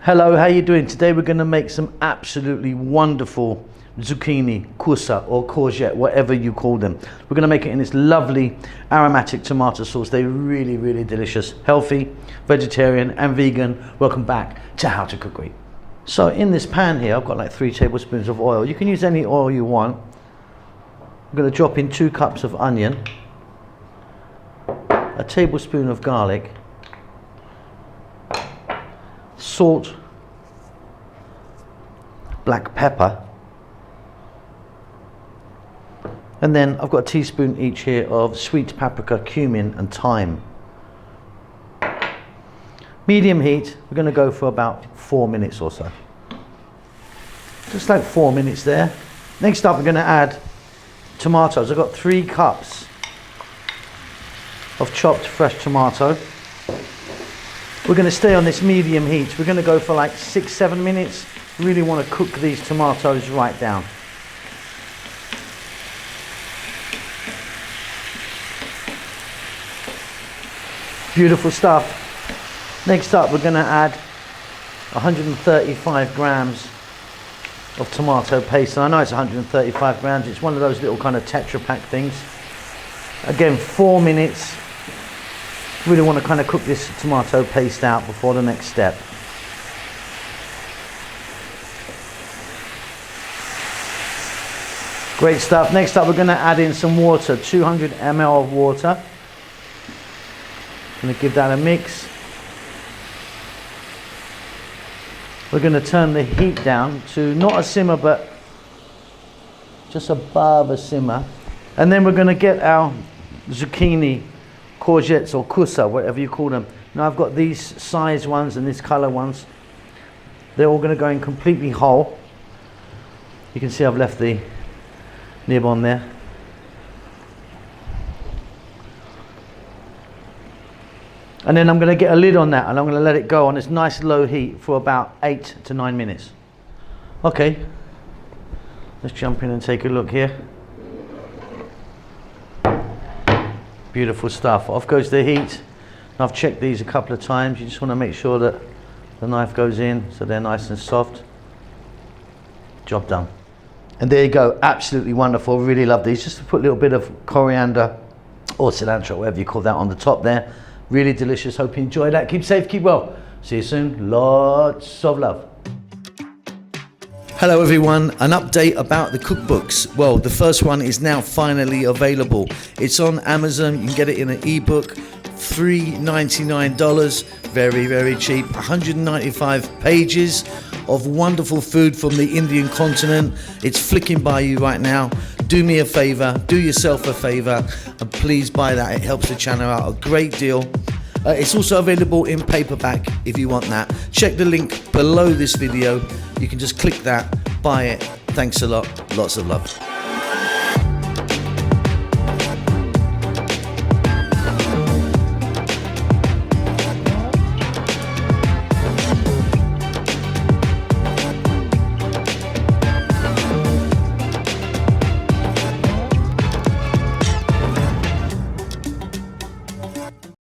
Hello, how you doing? Today we're going to make some absolutely wonderful zucchini, kusa or courgette, whatever you call them. We're going to make it in this lovely aromatic tomato sauce. They're really, really delicious, healthy, vegetarian and vegan. Welcome back to How to Cook Great. So in this pan here, I've got like 3 tablespoons of oil. You can use any oil you want. I'm going to drop in 2 cups of onion, a tablespoon of garlic, salt, black pepper, and then I've got a teaspoon each here of sweet paprika, cumin and thyme. Medium heat, we're going to go for about 4 minutes or so. Just like 4 minutes there. Next up we're going to add tomatoes. I've got 3 cups of chopped fresh tomato. We're going to stay on this medium heat. We're going to go for like 6-7 minutes. Really want to cook these tomatoes right down. Beautiful stuff. Next up we're going to add 135 grams of tomato paste. And I know it's 135 grams. It's one of those little kind of Tetra Pak things. Again, 4 minutes. Really want to kind of cook this tomato paste out before the next step. Great stuff. Next up we're going to add in some water, 200 ml of water. Going to give that a mix. We're going to turn the heat down to not a simmer but just above a simmer. And then we're going to get our zucchini, courgettes or kusa, whatever you call them. Now I've got these size ones and these color ones. They're all going to go in completely whole. You can see I've left the nib on there. And then I'm going to get a lid on that and I'm going to let it go on this nice low heat for about 8 to 9 minutes. Okay, let's jump in and take a look here. Beautiful stuff. Off goes the heat. I've checked these a couple of times. You just want to make sure that the knife goes in so they're nice and soft. Job done. And there you go. Absolutely wonderful. Really love these. Just to put a little bit of coriander or cilantro, whatever you call that, on the top there. Really delicious. Hope you enjoy that. Keep safe, keep well. See you soon. Lots of love. Hello everyone, an update about the cookbooks. Well, the first one is now finally available. It's on Amazon. You can get it in an ebook, $3.99, very, very cheap. 195 pages of wonderful food from the Indian continent. It's flicking by you right now. Do me a favor, do yourself a favor, and please buy that. It helps the channel out a great deal. It's also available in paperback if you want that. Check the link below this video. You can just click that, buy it. Thanks a lot. Lots of love.